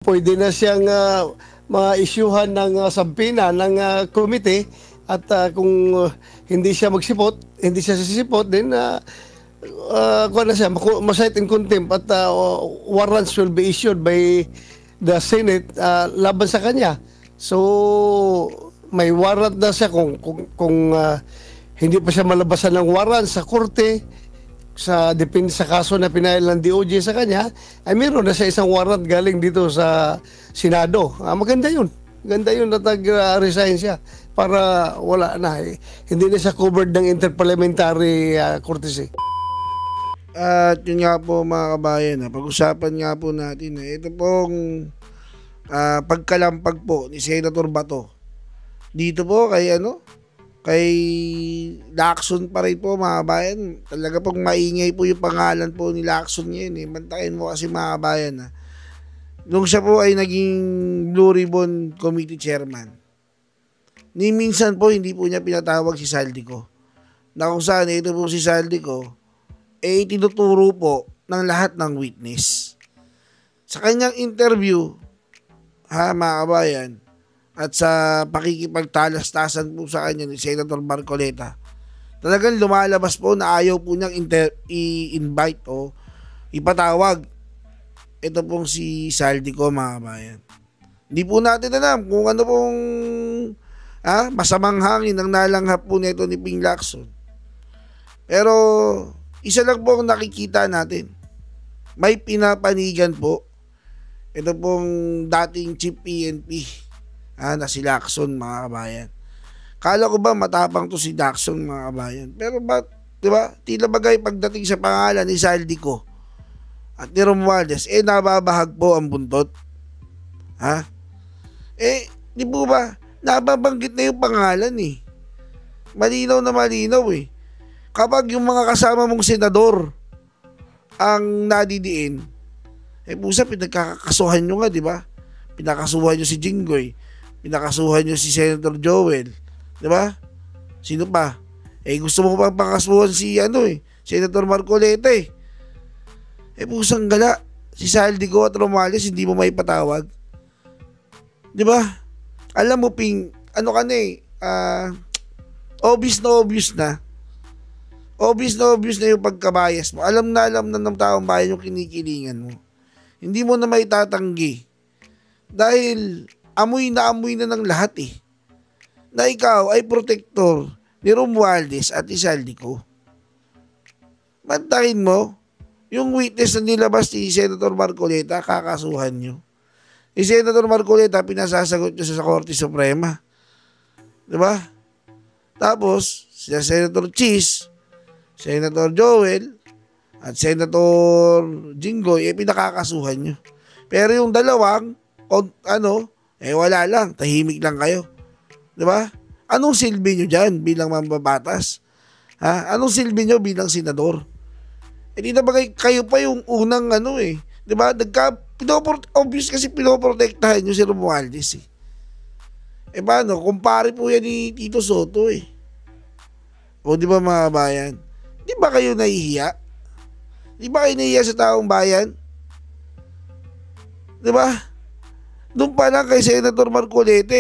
pwede na siyang ma-isyuhan ng sampina ng komite at kung hindi siya magsipot, hindi siya sisipot, then kuha na siya, ma-cite in contempt at warrants will be issued by the Senate laban sa kanya. So, may warrant na siya kung hindi pa siya malabasan ng warrant sa korte, depende sa kaso na pinail ng DOJ sa kanya, ay meron na siya isang warrant galing dito sa Senado. Maganda yun. Maganda yun na resign siya para wala na. Hindi na siya covered ng interparliamentary courtesy. At yun nga po mga kabayan, pag-usapan nga po natin ito pong pagkalampag po ni Senator Bato dito po kay Lacson pa rin po mga kabayan. Talaga pong maingay po yung pangalan po ni Lacson ngayon Bantayan mo kasi mga kabayan nung siya po ay naging Blue Ribbon Committee Chairman, ni minsan po hindi po niya pinatawag si Saldico, na kung saan ito po si Saldico tinuturo po ng lahat ng witness. Sa kanyang interview, mga kabayan, at sa pakikipagtalastasan po sa kanya ni Senator Marcoleta, talagang lumalabas po na ayaw po niyang i-invite o ipatawag ito pong si Saldico mga kabayan. Hindi po natin alam kung ano pong masamang hangin ang nalanghap po nito ni Ping Lacson. Pero isa lang po ang nakikita natin. May pinapanigan po ito pong dating Chief PNP na si Lacson mga kabayan. Kala ko ba matapang to si Lacson mga kabayan. Pero diba, tila bagay pagdating sa pangalan ni Saldico at ni Romualdez, nababahag po ang buntot. Di po ba, nababanggit na yung pangalan Malinaw na malinaw Kapag yung mga kasama mong senador ang nadidiin, pusa, pinagkakasuhan nyo nga, di ba? Pinakasuhan nyo si Jinggoy, pinakasuhan nyo si Senator Joel, di ba? Sino pa? Gusto mo pang pakasuhan si Senator Marcoleta pusang gala, si Saldico at Romales hindi mo may patawag. Di ba? Alam mo, Ping, obvious na obvious na. Obvious na yung pagkabayas mo. Alam na ng taong bayan yung kinikilingan mo. Hindi mo na may tatanggi. Dahil amoy na ng lahat na ikaw ay protector ni Romualdez at ni Saldico. Bantahin mo yung witness na nilabas ni Senator Marcoleta, kakasuhan nyo. Si Senator Marcoleta, pinasasagot nyo sa Korte Suprema. Diba? Tapos, si Senator Cheese, Senator Joel, at Senator Jinggoy, pinakakasuhan nyo. Pero yung dalawang, wala lang, tahimik lang kayo. Diba? Anong silbi nyo dyan bilang mambabatas? Anong silbi nyo bilang senador? Hindi na bagay kayo pa yung unang diba? Obvious kasi pinoprotektahan nyo si Romualdez paano? Kumpare po yan ni Tito Soto O di ba mga bayan? Di ba kayo nahihiya? Di ba kayo nahihiya sa taong bayan? Di ba? Doon pa lang kay Senator Marcoleta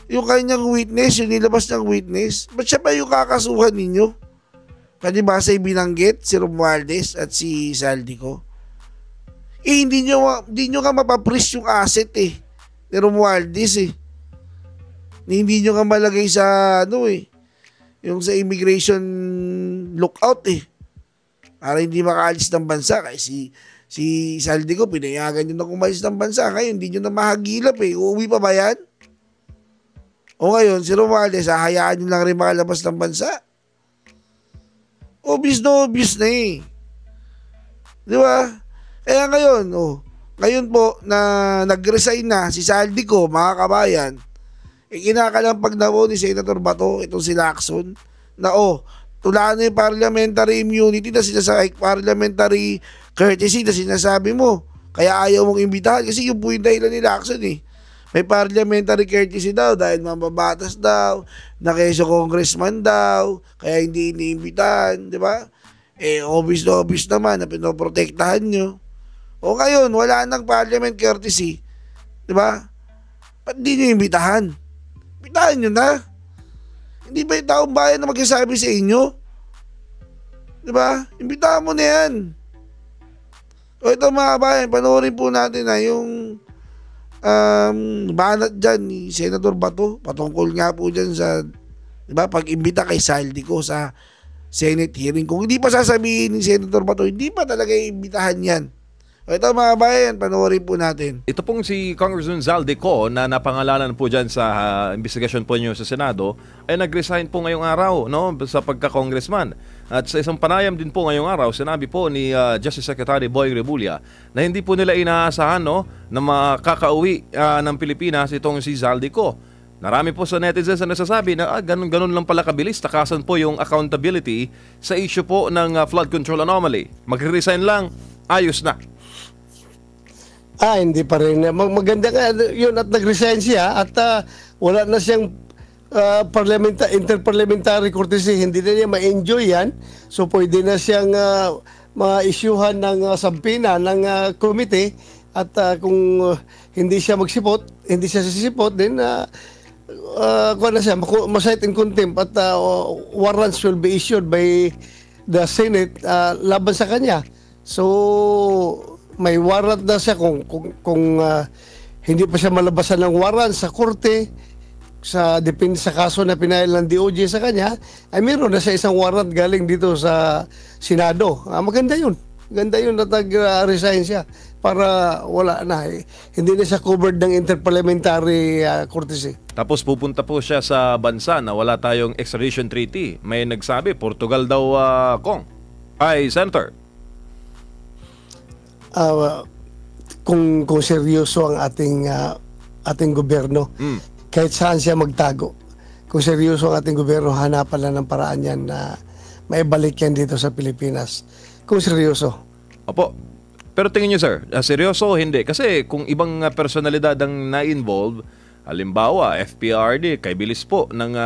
yung kanyang witness, yung nilabas ng witness, ba't siya pa yung kakasuhan ninyo? Kasi ba sa binanggit si Romualdez at si Saldico? Hindi nyo nga mapapris yung asset ni Romualdez Hindi nyo nga malagay sa yung sa immigration lookout para hindi makaalis ng bansa. Kasi si Saldico, pinayagan nyo na kumalis ng bansa. Ngayon, hindi nyo na mahagilap Uuwi pa ba yan? O ngayon, si Romualdez, hahayaan nyo lang rin makalabas ng bansa? Obvious na Di ba? Kaya ngayon, ngayon po na nag-resign na si Saldico, mga kabayan, kinakalampag na po ni Senator Bato, itong si Lacson, na tulaan na yung parliamentary immunity na sinasabi, parliamentary courtesy na sinasabi mo. Kaya ayaw mong imbitahan kasi yung po yung dahilan ni Lacson May parliamentary courtesy daw dahil mambabatas daw, na keso congressman daw, kaya hindi iniimbitahan, di ba? Obvious naman na pinoprotektahan nyo. O ngayon, wala nang parliament courtesy. Di ba? Ba't di nyo imbitahan? Imbitahan nyo na. Hindi ba yung taong bayan na magsasabi sa inyo? Di ba? Imbitahan mo na yan. O ito mga bayan, panoorin po natin na yung banat dyan ni Senator Bato. Patungkol nga po dyan sa, di ba, pag-imbita kay Saldico sa Senate hearing. Kung hindi pa sasabihin ni Senator Bato, hindi pa talaga iimbitahan yan. O ito mga bayan, panoorin po natin. Ito pong si Congressman Zaldico na napangalanan po dyan sa investigasyon po niyo sa Senado ay nag-resign po ngayong araw, no, sa pagka-congressman. At sa isang panayam din po ngayong araw, sinabi po ni Justice Secretary Boy Rebulla na hindi po nila inaasahan, no, na makakauwi ng Pilipinas itong si Zaldico. Marami po sa netizens na nasasabi na ganun lang pala kabilis, takasan po yung accountability sa issue po ng flood control anomaly. Mag-resign lang, ayos na. Hindi pa rin. Maganda nga yun at nag-resign siya at wala na siyang interparliamentary courtesy. Hindi na niya ma-enjoy yan. So pwede na siyang ma-issuehan ng sampina ng committee at kung hindi siya magsipot, hindi siya sisipot, then kuha na siya, ma-cite in contempt at warrants will be issued by the Senate laban sa kanya. So may warrant na siya kung hindi pa siya malabasan ng warrant sa korte depende sa kaso na pinail ng DOJ sa kanya, ay meron na siya isang warrant galing dito sa Senado. Maganda yun. Ganda yun na nag-resign siya para wala na. Hindi na siya covered ng interparliamentary courtesy. Tapos pupunta po siya sa bansa na wala tayong extradition treaty. May nagsabi, Portugal daw, Senator. Kung seryoso ang ating gobyerno, kahit saan siya magtago, kung seryoso ang ating gobyerno, hanapan lang ng paraan yan na maibalik yan dito sa Pilipinas. Kung seryoso. Opo. Pero tingin niyo, sir, seryoso o hindi? Kasi kung ibang personalidad ang na-involve, halimbawa, FPRD, kay bilis po ng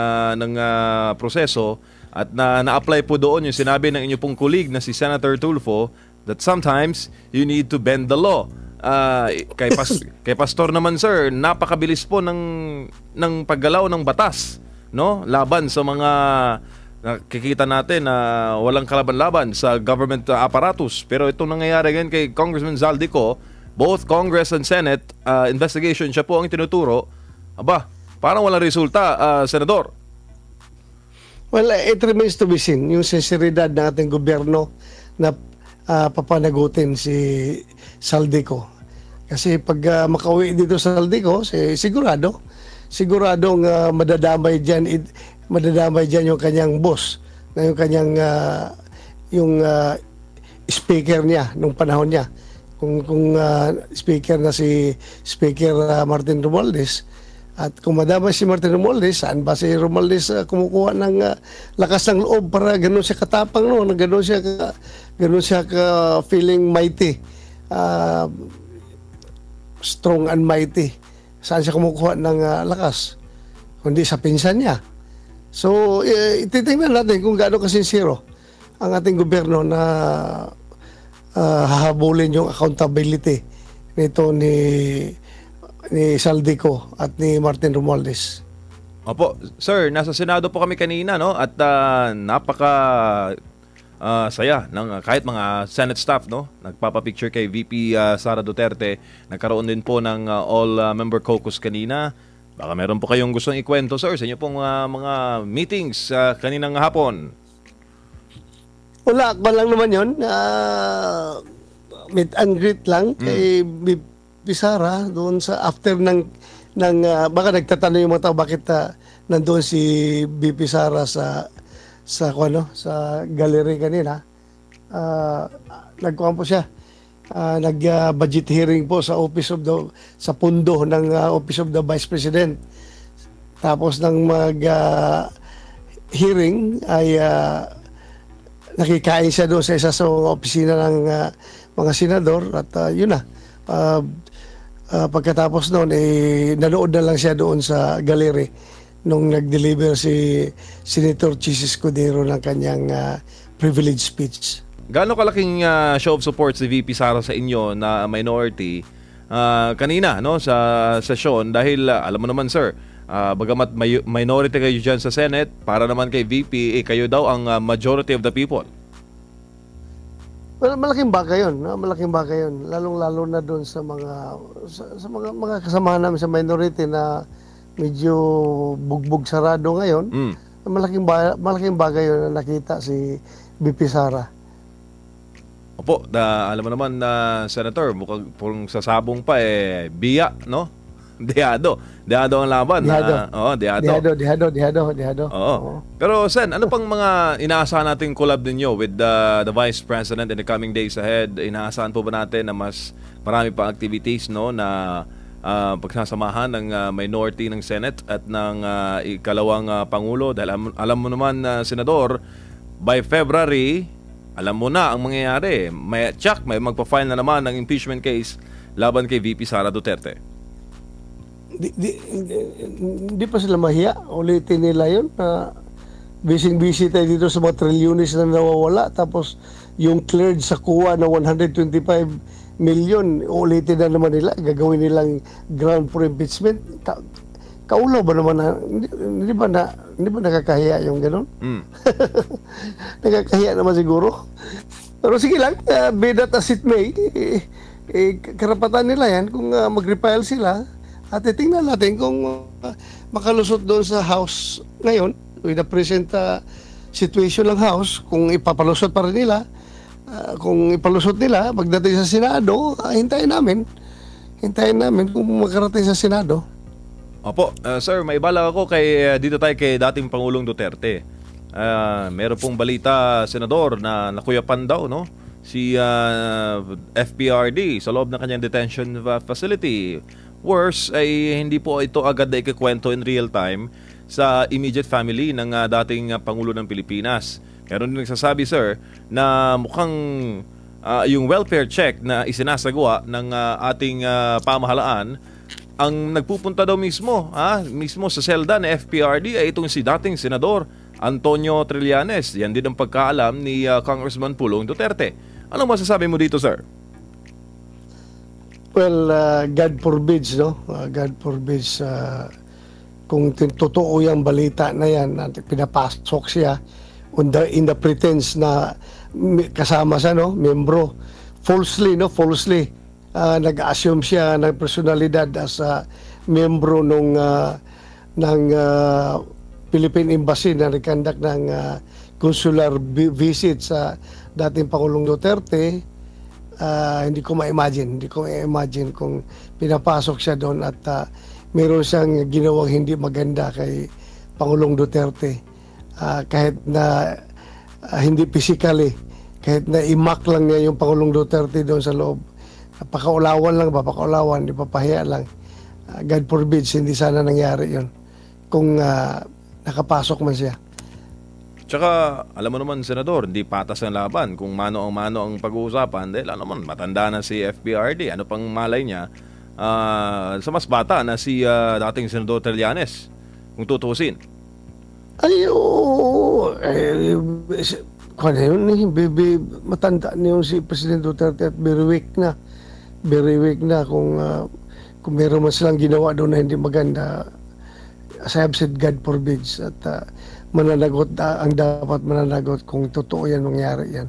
proseso at na-apply po doon yung sinabi ng inyo pong colleague na si Senator Tulfo that sometimes you need to bend the law. Kay Pastor naman, sir, napakabilis po ng paggalaw ng batas, no? Laban sa mga nakikita natin na walang kalaban-laban sa government apparatus. Pero itong nangyayari ngayon kay Congressman Zaldico, both Congress and Senate investigation, siya po ang tinuturo. Aba, parang walang resulta, Senador. Well, it remains to be seen yung sinseridad ng ating gobyerno na papanagutin si Zaldico. Kasi pag makauwi dito sa Zaldico, siguradong madadamay diyan yung kanyang boss, na yung kanyang speaker niya nung panahon niya. Kung speaker na si Speaker Martin Romualdez. At kung madamay si Martin Romualdez, saan ba si Romualdez kumukuha ng lakas ng loob para gano'n siya katapang, no? Gano'n siya ka feeling mighty, strong and mighty. Saan siya kumukuha ng lakas? Kundi sa pinsan niya. So, ititingnan natin kung gaano kasinsiro ang ating gobyerno na hahabulin yung accountability nito ni Zaldico at ni Martin Romualdez. Opo, sir, nasa Senado po kami kanina, no? At napaka saya ng kahit mga Senate staff, no? Nagpapapicture kay VP Sara Duterte. Nagkaroon din po ng all-member caucus kanina. Baka meron po kayong gustong ikwento, sir, sa inyo pong mga meetings kaninang hapon. Wala, lang naman yun. Meet and greet lang kay Sara doon sa after ng baka nagtatanong yung mga tao bakit nandoon si BP Sara sa gallery kanina. Nagkuhan po siya. Nag-budget hearing po sa sa pundo ng Office of the Vice President. Tapos nang hearing ay nakikain siya doon sa isa sa opisina ng mga senador at yun na. Pagkatapos noon, nanood na lang siya doon sa gallery nung nag-deliver si Senator Chis Escudero ng kanyang privilege speech. gaano kalaking show of support si VP Sara sa inyo na minority kanina, no, sa session? Dahil alam mo naman, sir, bagamat minority kayo dyan sa Senate, para naman kay VP, kayo daw ang majority of the people. Well, malaking bagay yun, no? Malaking bagay yun. Lalong-lalo na doon sa mga kasamahan namin sa minority na medyo bugbog sarado ngayon. Malaking bagay yun na nakita si VP Sara. Opo, alam mo naman na Senator, mukhang pong sasabong pa biya, no? Dehado ang laban. Dehado. Oo. Pero Sen, ano pang mga inaasahan nating collab ninyo with the Vice President in the coming days ahead? Inaasahan po ba natin na mas marami pa activities, no, na pagsasamahan ng minority ng Senate at ng ikalawang Pangulo? Dahil alam mo naman, Senador, by February, alam mo na ang mangyayari. May magpa-file na naman ng impeachment case laban kay VP Sara Duterte. Hindi pa sila mahiya. Ulitin nila yun na busy tayo dito sa mga trilyones na nawawala, tapos yung cleared sa kuha na 125 million, ulitin na naman nila, gagawin nilang ground for impeachment. Kaulaw ba naman hindi ba nakakahiya yung gano'n? Nakakahiya naman siguro. Pero sige lang, be that as it may, karapatan nila yan kung mag-refile sila. At tingnan natin kung makalusot doon sa House ngayon, with the present situation ng House, kung ipapalusot pa rin nila, kung ipalusot nila, pagdating sa Senado, hintayin namin kung makarating sa Senado. Opo, sir, may bala ako dito tayo kay dating Pangulong Duterte. Meron pong balita, Senador, na nakuyapan daw, no? Si FPRD sa loob ng kanyang detention facility. Worse ay hindi po ito agad na ikikwento in real time sa immediate family ng dating Pangulo ng Pilipinas. Meron din nagsasabi, sir, na mukhang yung welfare check na isinasagawa ng ating pamahalaan ang nagpupunta daw mismo sa selda ng FPRD ay itong si dating Senador Antonio Trillanes. Yan din ang pagkaalam ni Congressman Pulong Duterte. Anong masasabi mo dito, sir? Well, God forbids, no? God forbids kung totoo yung balita na yan, pinapasok siya in the pretense na kasama sa, no, membro. Falsely, nag-assume siya ng personalidad as membro ng Philippine Embassy na nag-conduct ng consular visit sa dating Pangulong Duterte. Hindi ko ma-imagine kung pinapasok siya doon at meron siyang ginawang hindi maganda kay Pangulong Duterte. Kahit na hindi physically, kahit na imak lang niya yung Pangulong Duterte doon sa loob. Papakaulawan, ipapahiya lang. God forbids, hindi sana nangyari yun kung nakapasok man siya. Tsaka, alam mo naman, Senador, hindi patas ang laban kung mano ang pag-uusapan. Dahil alam naman, matanda na si FPRD. Ano pang malay niya sa mas bata na si dating Senador Trillanes, kung tutusin. Ay, oo. Matanda niyo si President Duterte at very weak na kung meron man silang ginawa doon na hindi maganda. As I have said, God forbids at mananagot ang dapat mananagot kung totoo yan mangyari yan.